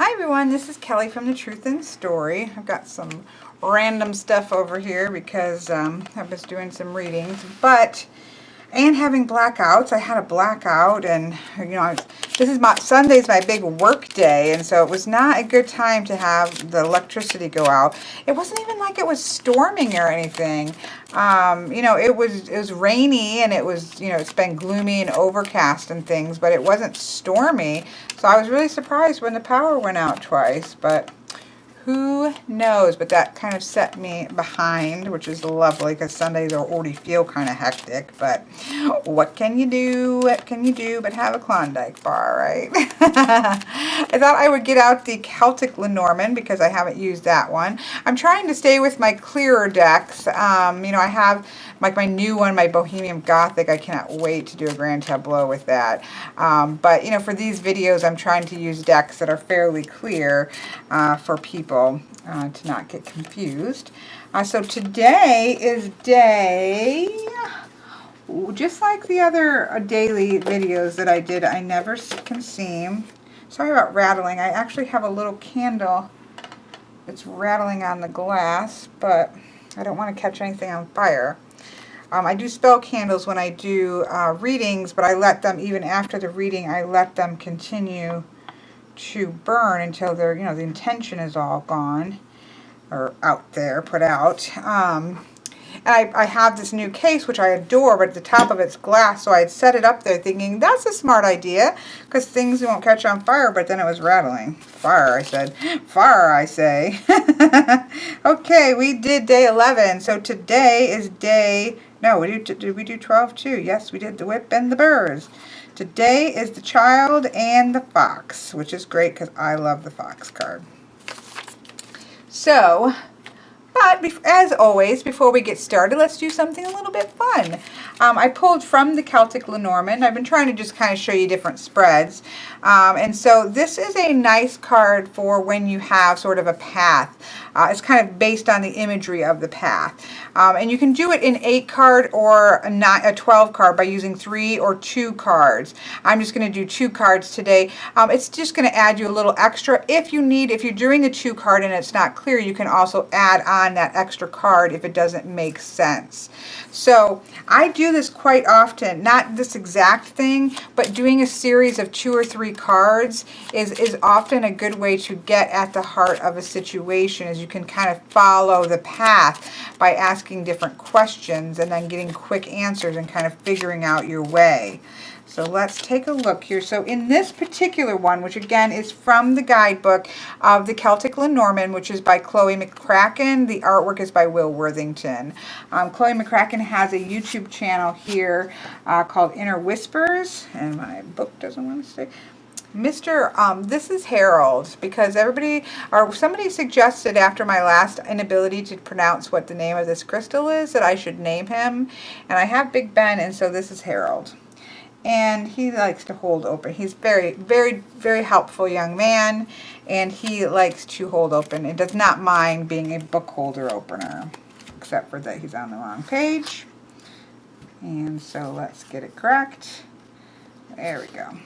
Hi everyone, this is Kelly from The Truth in Story. I've got some random stuff over here because I was doing some readings, and having blackouts. I had a blackout, and this is Sunday's my big work day, and so it was not a good time to have the electricity go out. It wasn't even like it was storming or anything. It was rainy, and it was, it's been gloomy and overcast and things, but it wasn't stormy. So I was really surprised when the power went out twice, but who knows? But that kind of set me behind, which is lovely because Sundays already feel kind of hectic. But what can you do? What can you do but have a Klondike bar, right? I thought I would get out the Celtic Lenormand because I haven't used that one. I'm trying to stay with my clearer decks. I have like my new one, my Bohemian Gothic. I cannot wait to do a grand tableau with that. But for these videos, I'm trying to use decks that are fairly clear for people to not get confused. So today is day, just like the other daily videos that I did, I never can seem. Sorry about rattling. I actually have a little candle that's rattling on the glass, but I don't want to catch anything on fire. I do spell candles when I do readings, but I let them, even after the reading, I let them continue to burn until they're, the intention is all gone or out there, put out. And I have this new case, which I adore, but at the top of it's glass, so I had set it up there thinking, that's a smart idea, because things won't catch on fire, but then it was rattling. Fire, I said. Fire, I say. Okay, we did day 11, so today is day, no, did we do 12 too? Yes, we did the whip and the burrs. Today is the child and the fox, which is great because I love the fox card. So, but as always, before we get started, let's do something a little bit fun. I pulled from the Celtic Lenormand. I've been trying to just kind of show you different spreads. And so this is a nice card for when you have sort of a path. It's kind of based on the imagery of the path. And you can do it in 8 card or a 12 card by using 3 or 2 cards. I'm just going to do 2 cards today. It's just going to add you a little extra. If you're doing the 2 card and it's not clear, you can also add on that extra card if it doesn't make sense. So I do this quite often, not this exact thing, but doing a series of 2 or 3 cards is often a good way to get at the heart of a situation, as you can kind of follow the path by asking different questions and then getting quick answers and kind of figuring out your way. So let's take a look here. So in this particular one, which again is from the guidebook of the Celtic Lenormand, which is by Chloe McCracken, the artwork is by Will Worthington. Chloe McCracken has a YouTube channel here called Inner Whispers, and my book doesn't want to stay. This is Harold, because somebody suggested after my last inability to pronounce what the name of this crystal is that I should name him, and I have Big Ben, and so this is Harold. And he likes to hold open. He's very, very, very helpful young man, and he likes to hold open and does not mind being a book holder opener, except for that he's on the wrong page. And so let's get it correct. There we go.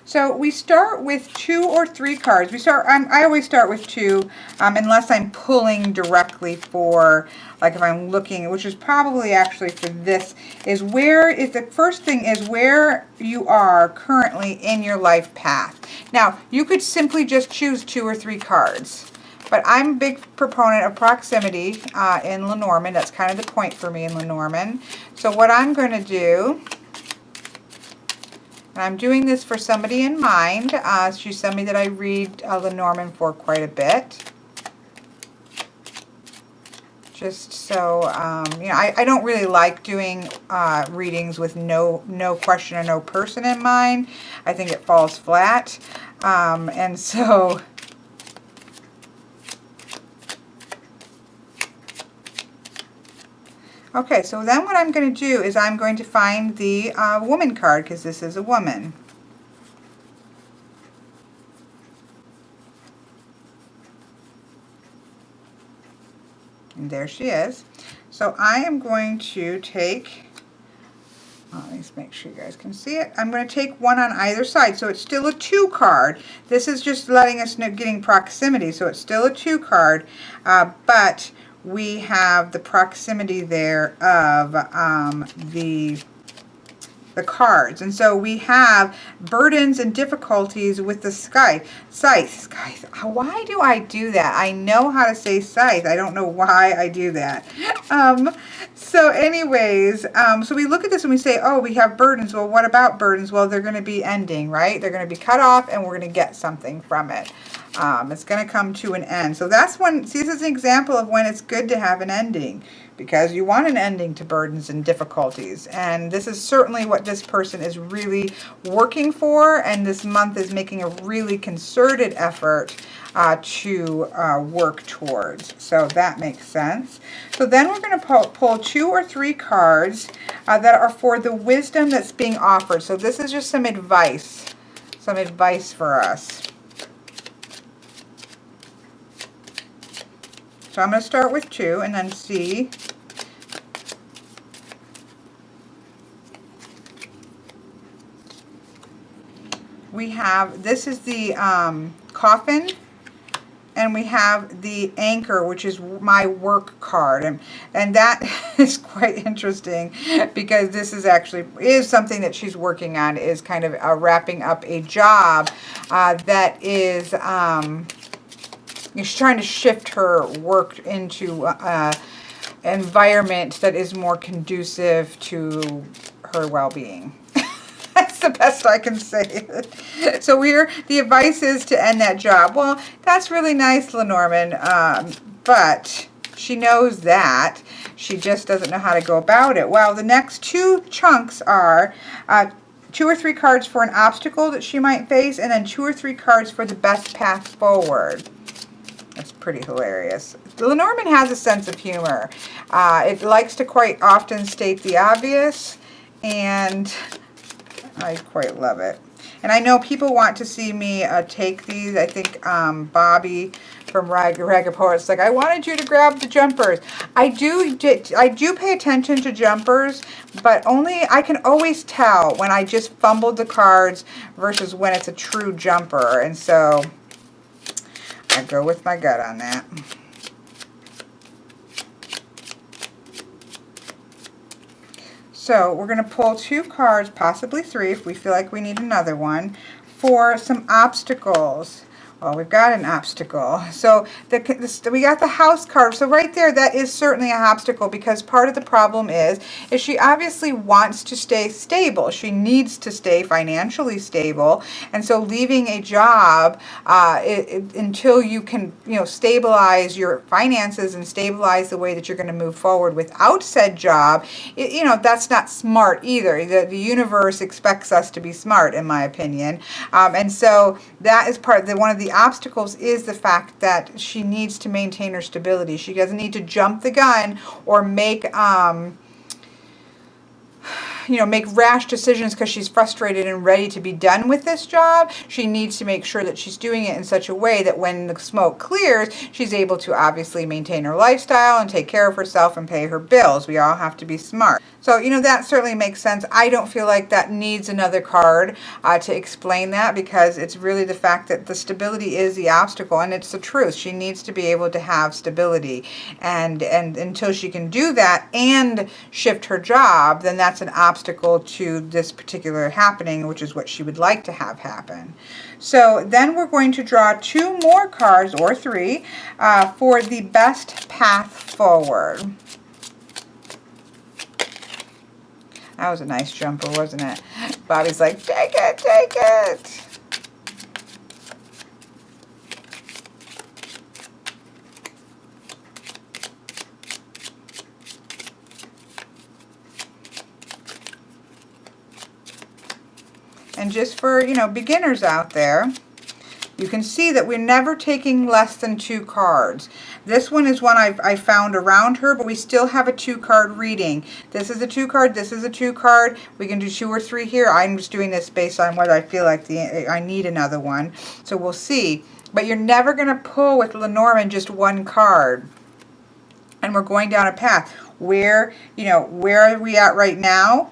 So we start with 2 or 3 cards. I always start with 2, unless I'm pulling directly for, like if I'm looking, which is probably actually for this, the first thing is where you are currently in your life path. Now, you could simply just choose 2 or 3 cards. But I'm a big proponent of proximity in Lenormand. That's kind of the point for me in Lenormand. So what I'm going to do, and I'm doing this for somebody in mind. She's somebody that I read Lenormand for quite a bit. Just so, I don't really like doing readings with no question or no person in mind. I think it falls flat. And so, okay, so then what I'm going to do is I'm going to find the woman card, because this is a woman. And there she is. So I am going to take Let me just make sure you guys can see it. I'm going to take one on either side, so it's still a 2 card. This is just letting us know, getting proximity, so it's still a 2 card, but we have the proximity there of the cards. And so we have burdens and difficulties with the scythe. Why do I do that? I know how to say scythe. I don't know why I do that. So anyways, so we look at this and we say, oh, we have burdens. Well, what about burdens? Well, they're going to be ending, right? They're going to be cut off and we're going to get something from it. It's going to come to an end. So that's when, see, this is an example of when it's good to have an ending, because you want an ending to burdens and difficulties. And this is certainly what this person is really working for, and this month is making a really concerted effort to work towards. So that makes sense. So then we're going to pull 2 or 3 cards that are for the wisdom that's being offered. So this is just some advice for us. So I'm going to start with 2 and then see. We have, this is the coffin, and we have the anchor, which is my work card. And that is quite interesting, because this is something that she's working on, is kind of wrapping up a job that is, she's trying to shift her work into environment that is more conducive to her well-being. That's the best I can say. So the advice is to end that job. Well, that's really nice, Lenormand, but she knows that. She just doesn't know how to go about it. Well, the next 2 chunks are 2 or 3 cards for an obstacle that she might face, and then 2 or 3 cards for the best path forward. That's pretty hilarious. Lenormand has a sense of humor. It likes to quite often state the obvious, and I quite love it. And I know people want to see me take these. I think Bobby from Ragged Poets, like, I wanted you to grab the jumpers. I do pay attention to jumpers, but only I can always tell when I just fumbled the cards versus when it's a true jumper. And so I go with my gut on that. So we're going to pull 2 cards, possibly 3 if we feel like we need another one, for some obstacles. Well, we've got an obstacle. So we got the house card. So right there, that is certainly an obstacle, because part of the problem is she obviously wants to stay stable. She needs to stay financially stable. And so leaving a job until you can, stabilize your finances and stabilize the way that you're going to move forward without said job, that's not smart either. The universe expects us to be smart, in my opinion. And so that is one of the obstacles is the fact that she needs to maintain her stability. She doesn't need to jump the gun or make make rash decisions because she's frustrated and ready to be done with this job. She needs to make sure that she's doing it in such a way that when the smoke clears, she's able to obviously maintain her lifestyle and take care of herself and pay her bills. We all have to be smart. So, that certainly makes sense. I don't feel like that needs another card to explain that, because it's really the fact that the stability is the obstacle, and it's the truth. She needs to be able to have stability, and until she can do that and shift her job, then that's an obstacle to this particular happening, which is what she would like to have happen. So then we're going to draw 2 more cards, or 3, for the best path forward. That was a nice jumper, wasn't it? Bobby's like, take it, take it. And just for, beginners out there, you can see that we're never taking less than 2 cards. This one is one I found around her, but we still have a 2-card reading. This is a 2 card, this is a 2 card. We can do 2 or 3 here. I'm just doing this based on what I feel like I need another one. So we'll see. But you're never going to pull with Lenormand just 1 card. And we're going down a path. Where are we at right now?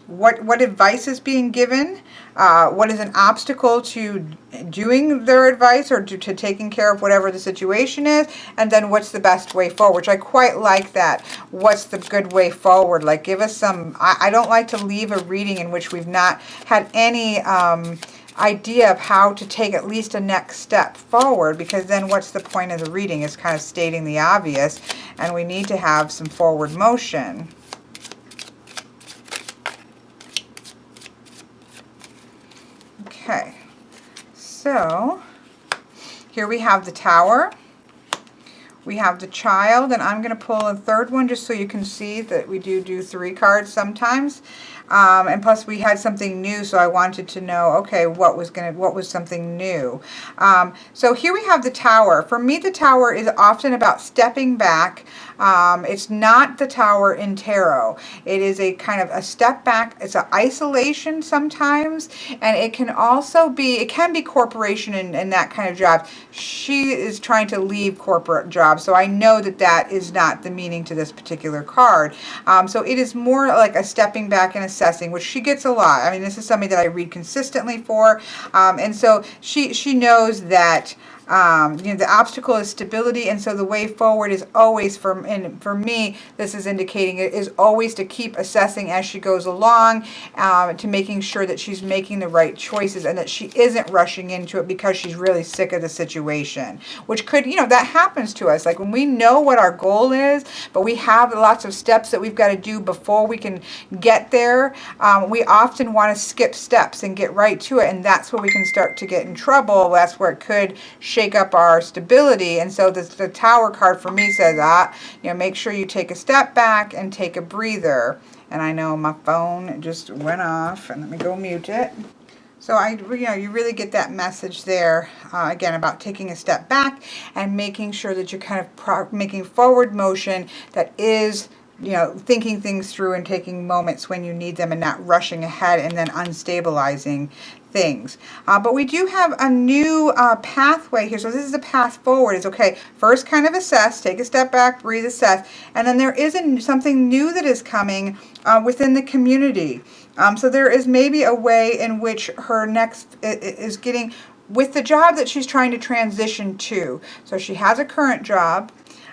what advice is being given, what is an obstacle to doing their advice or to taking care of whatever the situation is, and then what's the best way forward, which I quite like that. What's the good way forward? Like, give us some, I don't like to leave a reading in which we've not had any idea of how to take at least a next step forward, because then what's the point of the reading? It's kind of stating the obvious, and we need to have some forward motion. Okay, so here we have the Tower, we have the Child, and I'm going to pull a third one just so you can see that we do 3 cards sometimes. And plus we had something new, so I wanted to know, okay, what was something new. So here we have the Tower. For me, the Tower is often about stepping back. It's not the Tower in tarot. It is a kind of a step back. It's an isolation sometimes, and it can also be, it can be corporation and that kind of job. She is trying to leave corporate jobs, so I know that that is not the meaning to this particular card. So it is more like a stepping back and assessing, which she gets a lot. I mean, this is somebody that I read consistently for, and so she knows that you know, the obstacle is stability, and so the way forward is always, for me, this is indicating it is always to keep assessing as she goes along, to making sure that she's making the right choices and that she isn't rushing into it because she's really sick of the situation, which could, you know, that happens to us. Like when we know what our goal is, but we have lots of steps that we've got to do before we can get there, we often want to skip steps and get right to it, and that's where we can start to get in trouble. That's where it could shake up our stability. And so the Tower card for me says, you know, make sure you take a step back and take a breather. And I know my phone just went off, and let me go mute it. So you know, you really get that message there, again, about taking a step back and making sure that you're kind of making forward motion that is, you know, thinking things through and taking moments when you need them and not rushing ahead and then unstabilizing things. But we do have a new pathway here. So this is the path forward. It's okay, first kind of assess, take a step back, breathe, assess, and then there is something new that is coming within the community. So there is maybe a way in which her next is getting with the job that she's trying to transition to. So she has a current job,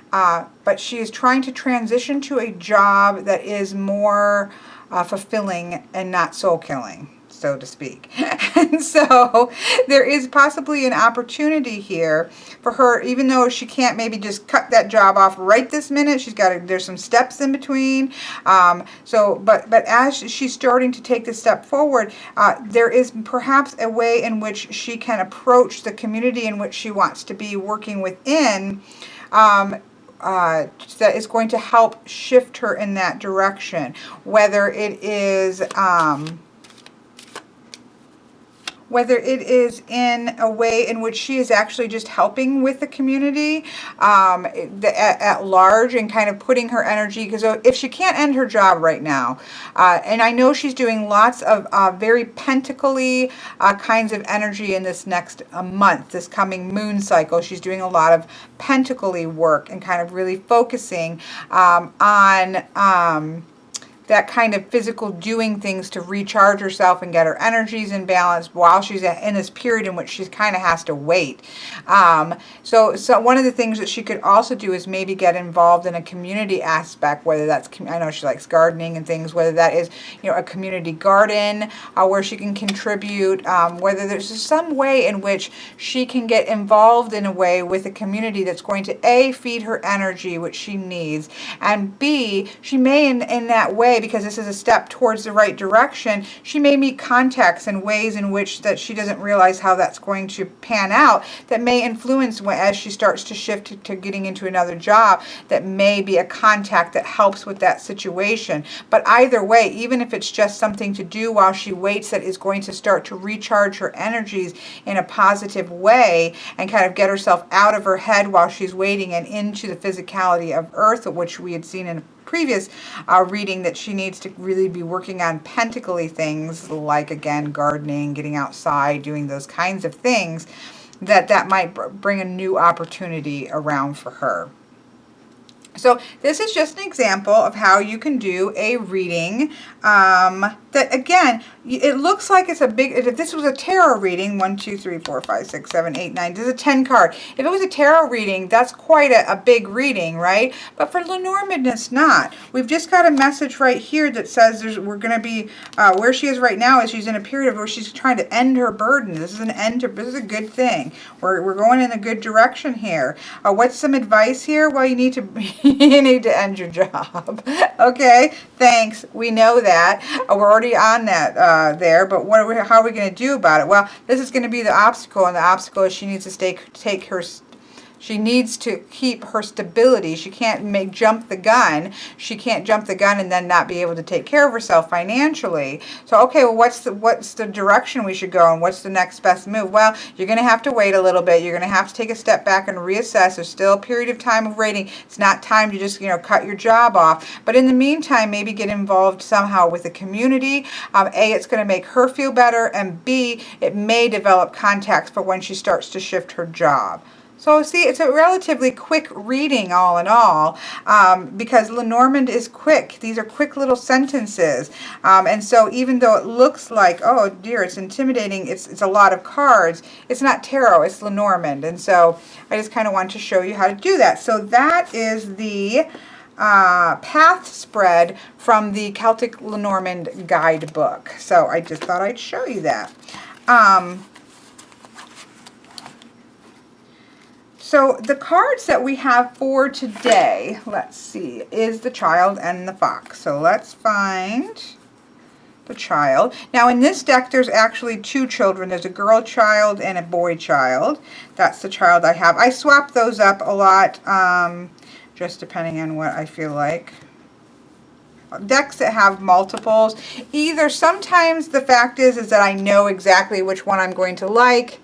but she is trying to transition to a job that is more fulfilling and not soul-killing, so to speak. And so there is possibly an opportunity here for her, even though she can't maybe just cut that job off right this minute. She's got there's some steps in between. But as she's starting to take this step forward, there is perhaps a way in which she can approach the community in which she wants to be working within, that is going to help shift her in that direction, whether it is in a way in which she is actually just helping with the community at large and kind of putting her energy, because if she can't end her job right now, and I know she's doing lots of very pentacle-y kinds of energy in this next month, this coming moon cycle, she's doing a lot of pentacle-y work and kind of really focusing on that kind of physical doing things to recharge herself and get her energies in balance while she's in this period in which she kind of has to wait. So one of the things that she could also do is maybe get involved in a community aspect, whether that's, I know she likes gardening and things, whether that is, you know, a community garden where she can contribute, whether there's some way in which she can get involved in a way with a community that's going to A, feed her energy, which she needs, and B, she may in that way, because this is a step towards the right direction, she may meet contacts in ways in which that she doesn't realize how that's going to pan out, that may influence as she starts to shift to getting into another job, that may be a contact that helps with that situation. But either way, even if it's just something to do while she waits that is going to start to recharge her energies in a positive way and kind of get herself out of her head while she's waiting and into the physicality of Earth, which we had seen in previous reading, that she needs to really be working on pentacle-y things, like, again, gardening, getting outside, doing those kinds of things, that might bring a new opportunity around for her. So this is just an example of how you can do a reading that, again, it looks like it's a big, if this was a tarot reading, 1, 2, 3, 4, 5, 6, 7, 8, 9, this is a 10 card. If it was a tarot reading, that's quite a big reading, right? But for Lenormand, it's not. We've just got a message right here that says we're going to be, where she is right now is she's in a period of where she's trying to end her burden. This is an end to, this is a good thing. We're going in a good direction here. What's some advice here? Well, you need to you need to end your job. Okay, thanks. We know that. We're already on that there, but how are we going to do about it? Well, this is going to be the obstacle, and the obstacle is she needs to she needs to keep her stability. She can't jump the gun. She can't jump the gun and then not be able to take care of herself financially. So, okay, well, what's the direction we should go, and what's the next best move? Well, you're going to have to wait a little bit. You're going to have to take a step back and reassess. There's still a period of time of waiting. It's not time to just, cut your job off. But in the meantime, maybe get involved somehow with the community. A, it's going to make her feel better, and B, it may develop contacts for when she starts to shift her job. So see, it's a relatively quick reading all in all, because Lenormand is quick. These are quick little sentences. And so even though it looks like, oh dear, it's intimidating, it's a lot of cards, it's not tarot, it's Lenormand. And so I just kind of want to show you how to do that. So that is the path spread from the Celtic Lenormand guidebook. So I just thought I'd show you that. So the cards that we have for today, let's see, is the Child and the Fox. So let's find the Child. Now in this deck there's actually two children. There's a girl child and a boy child. That's the Child I have. I swap those up a lot, just depending on what I feel like. Decks that have multiples, either sometimes the fact is that I know exactly which one I'm going to like,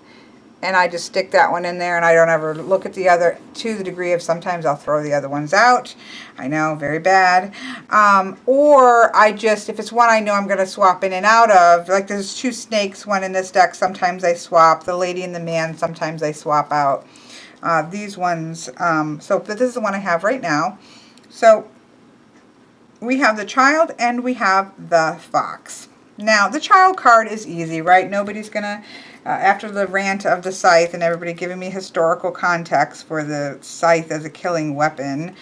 and I just stick that one in there, and I don't ever look at the other, to the degree of sometimes I'll throw the other ones out. I know, very bad. Or I just, if it's one I know I'm going to swap in and out of, like there's two snakes, one in this deck, sometimes I swap. The lady and the man, sometimes I swap out. These ones, but this is the one I have right now. So we have the Child and we have the Fox. Now, the Child card is easy, right? Nobody's going to, after the rant of the scythe and everybody giving me historical context for the scythe as a killing weapon,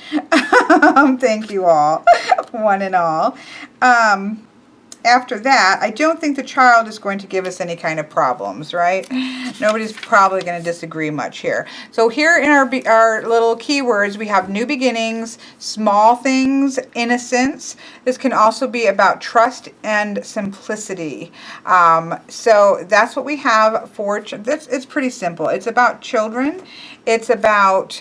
thank you all, one and all. After that, I don't think the Child is going to give us any kind of problems, right? Nobody's probably going to disagree much here. So here in our little keywords, we have new beginnings, small things, innocence. This can also be about trust and simplicity. So that's what we have for, it's pretty simple. It's about children. It's about,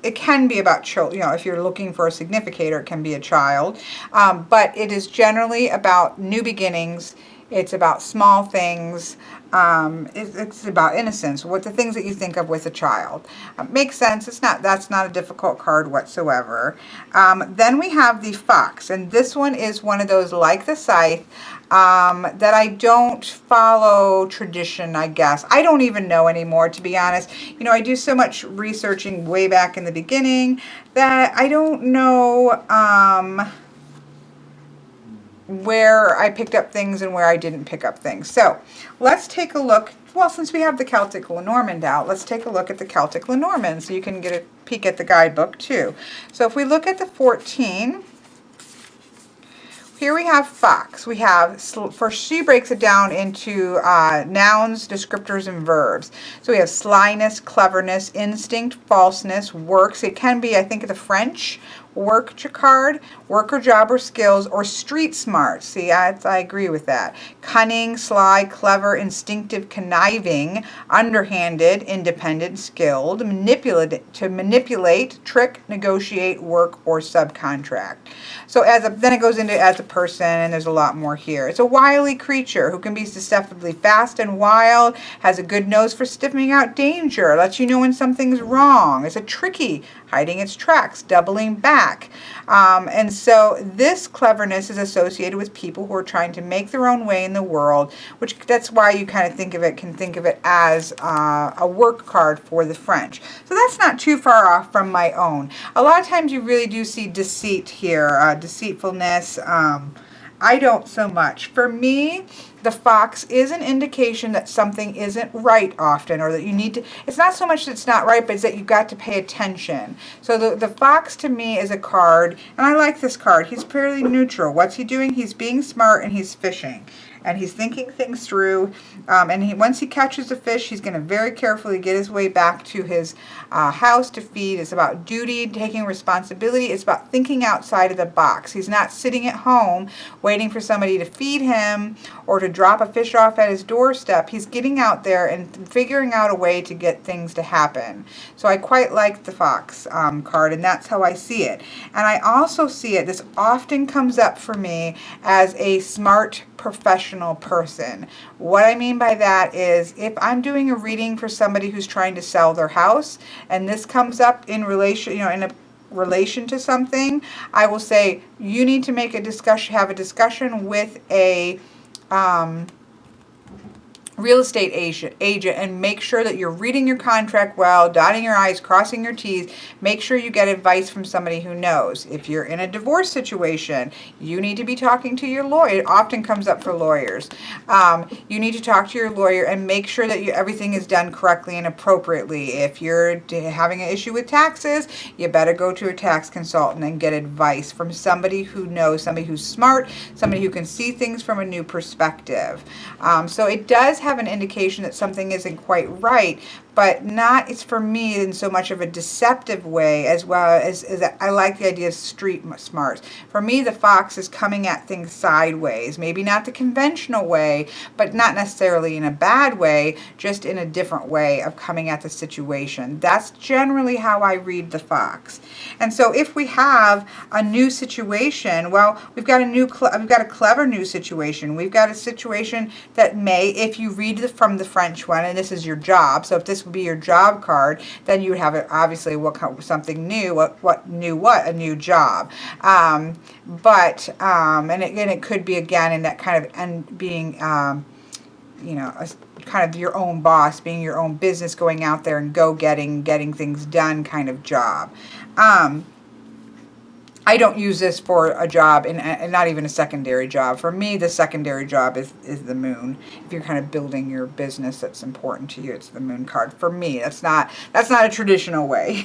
it can be about children, if you're looking for a significator, it can be a child. But it is generally about new beginnings. It's about small things. It's about innocence. What the things that you think of with a child. Makes sense. That's not a difficult card whatsoever. Then we have the Fox, and this one is one of those like the Scythe, that I don't follow tradition, I guess. I don't even know anymore, to be honest. I do so much researching way back in the beginning that I don't know where I picked up things and where I didn't pick up things. So let's take a look. Well, since we have the Celtic Lenormand out, let's take a look at the Celtic Lenormand so you can get a peek at the guidebook too. So if we look at the 14, here we have Fox. We have, first she breaks it down into nouns, descriptors, and verbs. So we have slyness, cleverness, instinct, falseness, works. It can be, I think, the French work card, worker, job, or skills, or street smart. See, I agree with that. Cunning, sly, clever, instinctive, conniving, underhanded, independent, skilled, to manipulate, trick, negotiate, work, or subcontract. So then it goes into as a person, and there's a lot more here. It's a wily creature who can be deceptively fast and wild, has a good nose for sniffing out danger, lets you know when something's wrong. It's a tricky, hiding its tracks, doubling back, back. And so this cleverness is associated with people who are trying to make their own way in the world, which that's why you kind of can think of it as a work card for the French. So that's not too far off from my own. A lot of times you really do see deceit here, deceitfulness. I don't so much. For me, the fox is an indication that something isn't right often, or that you need to, it's not so much that it's not right, but it's that you've got to pay attention. So the fox to me is a card, and I like this card. He's fairly neutral. What's he doing? He's being smart and he's fishing. And he's thinking things through, and once he catches a fish, he's going to very carefully get his way back to his house to feed. It's about duty, taking responsibility. It's about thinking outside of the box. He's not sitting at home waiting for somebody to feed him or to drop a fish off at his doorstep. He's getting out there and figuring out a way to get things to happen. So I quite like the fox card, and that's how I see it. And I also see it, this often comes up for me as a smart professional person. What I mean by that is, if I'm doing a reading for somebody who's trying to sell their house, and this comes up in relation, in a relation to something, I will say you need to make a discussion, have a discussion with a real estate agent and make sure that you're reading your contract well, dotting your I's, crossing your T's. Make sure you get advice from somebody who knows. If you're in a divorce situation, you need to be talking to your lawyer. It often comes up for lawyers. You need to talk to your lawyer and make sure that everything is done correctly and appropriately. If you're having an issue with taxes, you better go to a tax consultant and get advice from somebody who knows, somebody who's smart, somebody who can see things from a new perspective. So it does have an indication that something isn't quite right, but not, it's for me in so much of a deceptive way, as well as I like the idea of street smarts. For me, the fox is coming at things sideways, maybe not the conventional way, but not necessarily in a bad way, just in a different way of coming at the situation. That's generally how I read the fox. And so if we have a new situation, well, we've got a clever new situation. We've got a situation that may, if you read from the French one, and this is your job, so if this would be your job card, then you would have it obviously something new. A new job. And it could be again in that kind of, and being kind of your own boss, being your own business, going out there and getting things done kind of job. I don't use this for a job, and not even a secondary job. For me, the secondary job is the moon. If you're kind of building your business that's important to you, it's the moon card. For me, that's not a traditional way.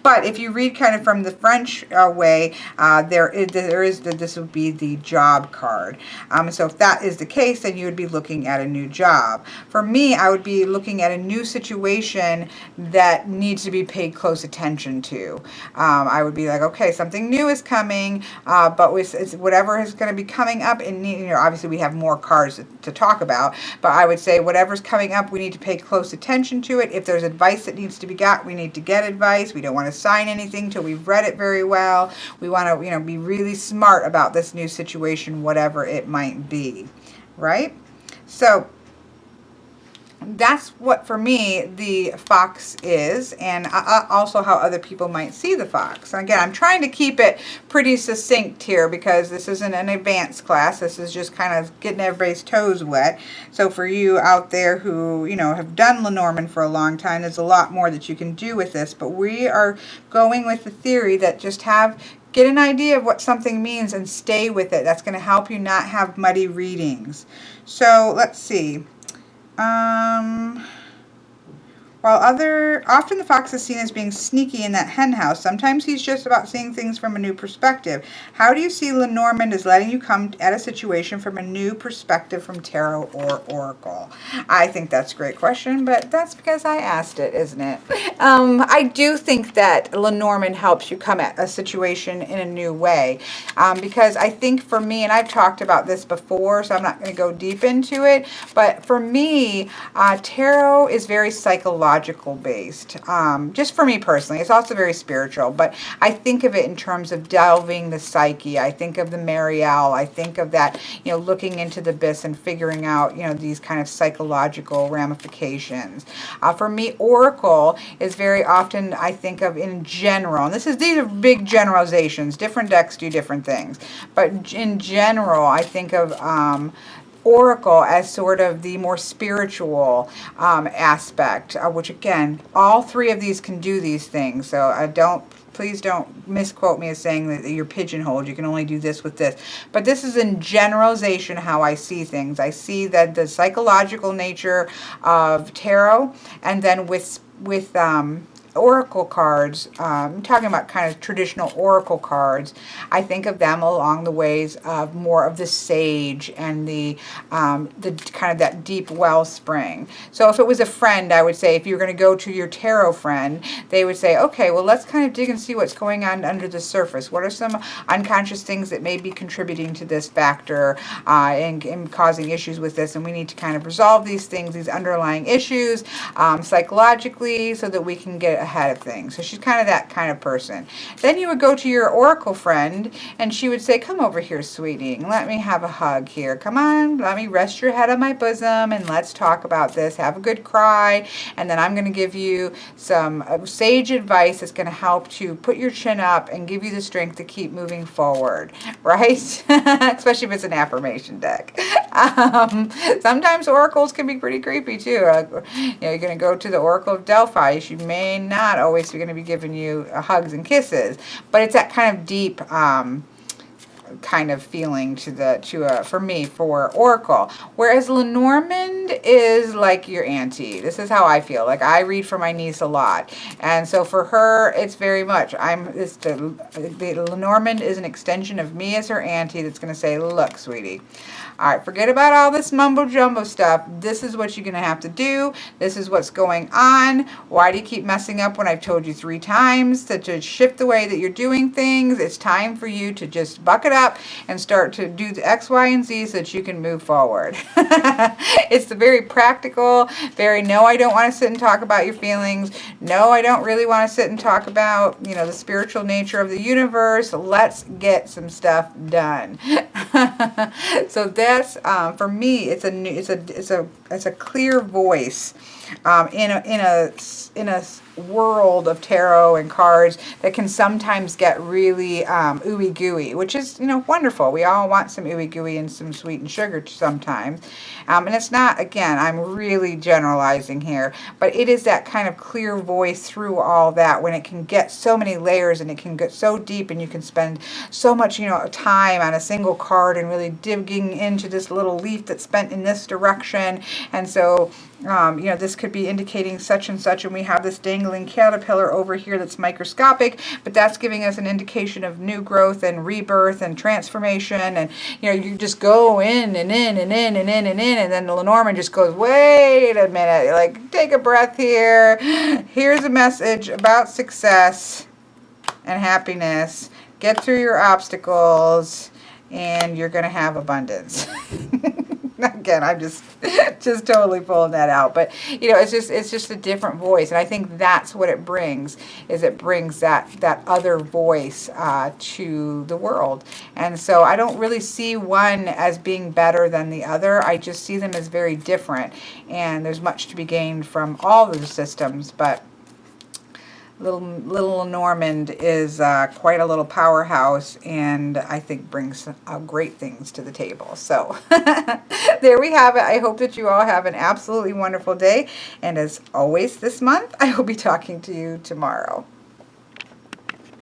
But if you read kind of from the French way, this would be the job card. So if that is the case, then you would be looking at a new job. For me, I would be looking at a new situation that needs to be paid close attention to. I would be like, okay, something new is coming, but whatever is going to be coming up, and obviously we have more cards to talk about, but I would say whatever's coming up, we need to pay close attention to it. If there's advice that needs to be got, we need to get advice. We don't want to sign anything till we've read it very well. We want to be really smart about this new situation, whatever it might be, right? So that's what, for me, the fox is, and also how other people might see the fox. And again, I'm trying to keep it pretty succinct here because this isn't an advanced class. This is just kind of getting everybody's toes wet. So for you out there who, have done Lenormand for a long time, there's a lot more that you can do with this. But we are going with the theory that get an idea of what something means and stay with it. That's going to help you not have muddy readings. So let's see. Often the fox is seen as being sneaky in that hen house. Sometimes he's just about seeing things from a new perspective. How do you see Lenormand as letting you come at a situation from a new perspective from tarot or oracle? I think that's a great question, but that's because I asked it, isn't it? I do think that Lenormand helps you come at a situation in a new way, because I think for me, and I've talked about this before, so I'm not going to go deep into it, but for me, tarot is very psychological. psychological based. Just for me personally, it's also very spiritual, but I think of it in terms of delving the psyche. I think of the Marielle. I think of that, looking into the abyss and figuring out, these kind of psychological ramifications. For me, Oracle is very often, I think of in general, and these are big generalizations. Different decks do different things, but in general, I think of Oracle as sort of the more spiritual aspect, which again, all three of these can do these things. So please don't misquote me as saying that you're pigeonholed. You can only do this with this. But this is in generalization how I see things. I see that the psychological nature of tarot, and then with oracle cards, I'm talking about kind of traditional oracle cards, I think of them along the ways of more of the sage and the kind of that deep wellspring. So if it was a friend, I would say, if you're going to go to your tarot friend, they would say, okay, well, let's kind of dig and see what's going on under the surface. What are some unconscious things that may be contributing to this factor and causing issues with this? And we need to kind of resolve these things, these underlying issues psychologically, so that we can get ahead of things. So she's kind of that kind of person. Then you would go to your oracle friend and she would say, come over here, sweetie, and let me have a hug here. Come on, let me rest your head on my bosom and let's talk about this. Have a good cry, and then I'm going to give you some sage advice that's going to help to put your chin up and give you the strength to keep moving forward, right? Especially if it's an affirmation deck. Sometimes oracles can be pretty creepy too. You're going to go to the Oracle of Delphi. She may not always be going to be giving you hugs and kisses, but it's that kind of deep kind of feeling for me, for Oracle. Whereas Lenormand is like your auntie. This is how I feel. Like, I read for my niece a lot, and so for her, it's very much the Lenormand is an extension of me as her auntie that's going to say, look, sweetie, all right, forget about all this mumbo jumbo stuff. This is what you're going to have to do. This is what's going on. Why do you keep messing up when I've told you 3 times to shift the way that you're doing things? It's time for you to just buck it up and start to do the X, Y, and Z so that you can move forward. It's the very practical, no, I don't want to sit and talk about your feelings. No, I don't really want to sit and talk about, the spiritual nature of the universe. Let's get some stuff done. So that's for me. It's a clear voice in a world of tarot and cards that can sometimes get really ooey gooey, which is wonderful. We all want some ooey gooey and some sweet and sugar sometimes, and it's not, again, I'm really generalizing here, but it is that kind of clear voice through all that, when it can get so many layers and it can get so deep, and you can spend so much time on a single card and really digging into this little leaf that's bent in this direction. And so this could be indicating such and such, and we have this dangling caterpillar over here that's microscopic, but that's giving us an indication of new growth and rebirth and transformation. And you just go in and in and in and in and in, and then the Lenormand just goes, wait a minute, like, take a breath here. Here's a message about success and happiness. Get through your obstacles and you're going to have abundance. Again, I'm just totally pulling that out, but it's just a different voice, and I think that's what it brings. It brings that other voice to the world, and so I don't really see one as being better than the other. I just see them as very different, and there's much to be gained from all of the systems, but Little Lenormand is quite a little powerhouse, and I think brings great things to the table. So there we have it. I hope that you all have an absolutely wonderful day. And as always this month, I will be talking to you tomorrow.